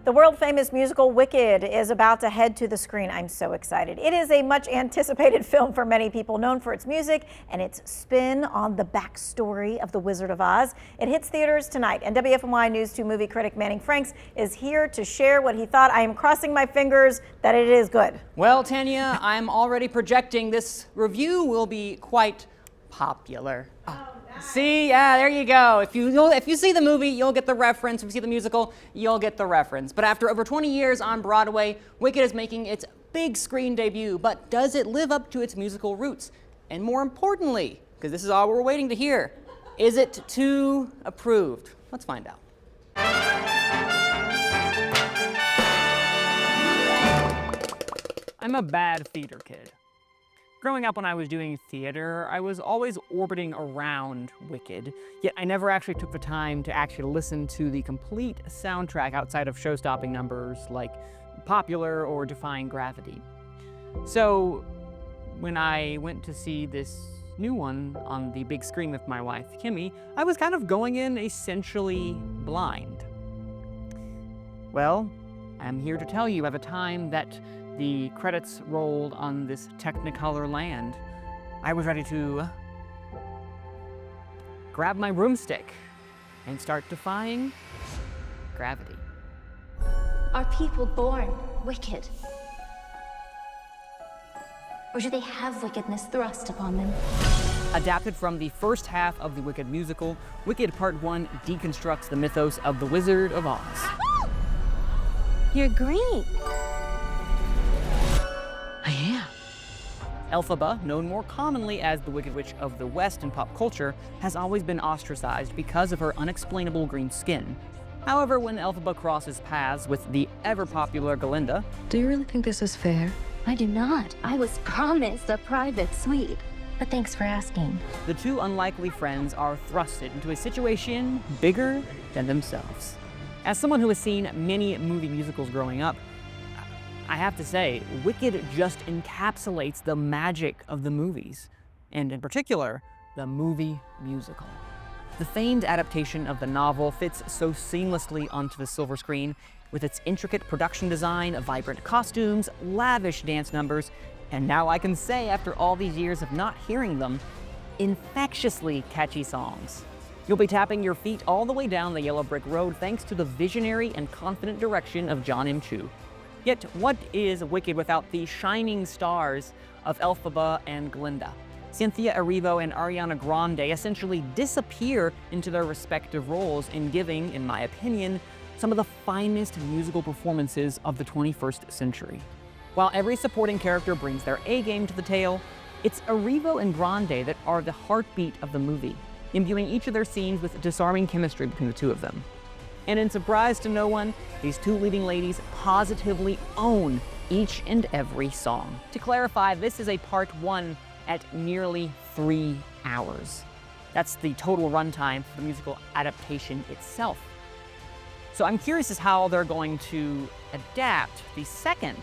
The world-famous musical Wicked is about to head to the screen. I'm so excited. It is a much-anticipated film for many people, known for its music and its spin on the backstory of the Wizard of Oz. It hits theaters tonight, and WFMY News 2 movie critic Manning Franks is here to share what he thought. I am crossing my fingers that it is good. Well, Tanya, I'm already projecting this review will be quite popular. See, yeah, there you go. If you see the movie, you'll get the reference. If you see the musical, you'll get the reference. But after over 20 years on Broadway, Wicked is making its big screen debut. But does it live up to its musical roots? And more importantly, because this is all we're waiting to hear, is it too approved? Let's find out. I'm a bad theater kid. Growing up when I was doing theater, I was always orbiting around Wicked, yet I never actually took the time to actually listen to the complete soundtrack outside of show-stopping numbers like Popular or Defying Gravity. So when I went to see this new one on the big screen with my wife, Kimmy, I was kind of going in essentially blind. Well, I'm here to tell you at the time that the credits rolled on this Technicolor land, I was ready to grab my broomstick and start defying gravity. Are people born wicked? Or do they have wickedness thrust upon them? Adapted from the first half of the Wicked musical, Wicked Part 1 deconstructs the mythos of the Wizard of Oz. You're green. I am. Elphaba, known more commonly as the Wicked Witch of the West in pop culture, has always been ostracized because of her unexplainable green skin. However, when Elphaba crosses paths with the ever-popular Glinda... Do you really think this is fair? I do not. I was promised a private suite. But thanks for asking. The two unlikely friends are thrusted into a situation bigger than themselves. As someone who has seen many movie musicals growing up, I have to say, Wicked just encapsulates the magic of the movies, and in particular, the movie musical. The famed adaptation of the novel fits so seamlessly onto the silver screen with its intricate production design, vibrant costumes, lavish dance numbers, and now I can say, after all these years of not hearing them, infectiously catchy songs. You'll be tapping your feet all the way down the yellow brick road thanks to the visionary and confident direction of John M. Chu. Yet, what is Wicked without the shining stars of Elphaba and Glinda? Cynthia Erivo and Ariana Grande essentially disappear into their respective roles in giving, in my opinion, some of the finest musical performances of the 21st century. While every supporting character brings their A-game to the tale, it's Erivo and Grande that are the heartbeat of the movie, imbuing each of their scenes with disarming chemistry between the two of them. And in surprise to no one, these two leading ladies positively own each and every song. To clarify, this is a part 1 at nearly 3 hours. That's the total runtime for the musical adaptation itself. So I'm curious as how they're going to adapt the second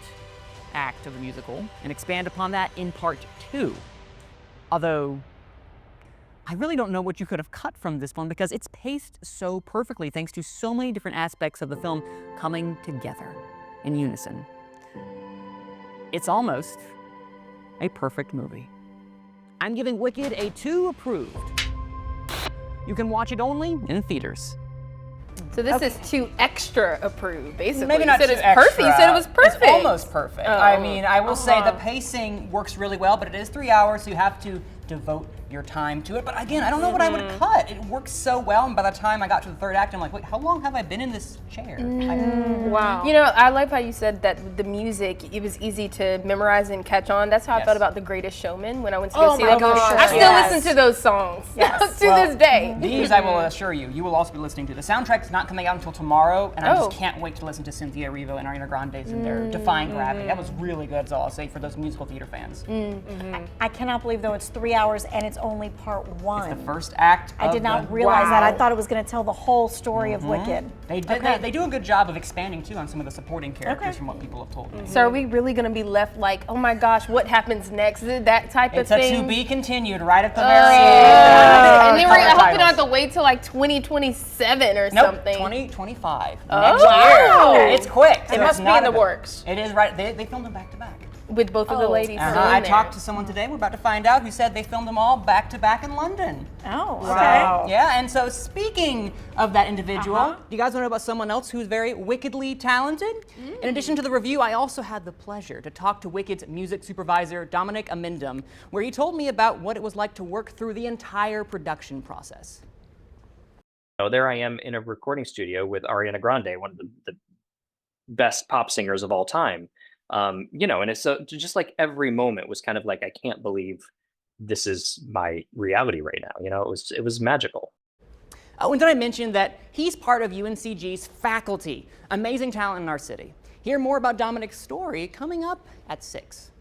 act of the musical and expand upon that in part 2. Although, I really don't know what you could have cut from this one because it's paced so perfectly thanks to so many different aspects of the film coming together in unison. It's almost a perfect movie. I'm giving Wicked a 2 approved. You can watch it only in theaters. So this is 2 extra approved, basically. Maybe not you too said it's extra. perfect. You said it was perfect. It's almost perfect. Oh. I mean, I will say the pacing works really well, but it is 3 hours, so you have to devote your time to it. But again, I don't know what I would have cut. It works so well, and by the time I got to the third act, I'm like, wait, how long have I been in this chair? Wow. You know, I like how you said that the music, it was easy to memorize and catch on. That's how I felt about The Greatest Showman when I went to go see it. I still listen to those songs to this day. These, I will assure you, you will also be listening to. The soundtrack is not coming out until tomorrow, and I just can't wait to listen to Cynthia Erivo and Ariana Grande's in their Defying Gravity. That was really good, is all I'll say for those musical theater fans. I cannot believe, though, it's 3 hours and it's only part one. It's the first act. I did not realize that. I thought it was going to tell the whole story of Wicked. They do a good job of expanding too on some of the supporting characters from what people have told me. So are we really going to be left like, oh my gosh, what happens next? Is it that type of thing? It's a to be continued right at the very end. And then I hope we don't have to wait till like 2027 or something. 2025. Oh, next year. Yeah, it's quick. It must be in the works. It is right. They filmed them back to back. With both of the ladies. I talked to someone today, we're about to find out, who said they filmed them all back to back in London. Oh, okay. Wow. Yeah, and so speaking of that individual, do you guys want to know about someone else who's very wickedly talented? In addition to the review, I also had the pleasure to talk to Wicked's music supervisor, Dominic Amendum, where he told me about what it was like to work through the entire production process. So there I am in a recording studio with Ariana Grande, one of the best pop singers of all time. You know, and it's just like every moment was kind of like, I can't believe this is my reality right now. You know, it was magical. Oh, and did I mention that he's part of UNCG's faculty? Amazing talent in our city. Hear more about Dominic's story coming up at 6.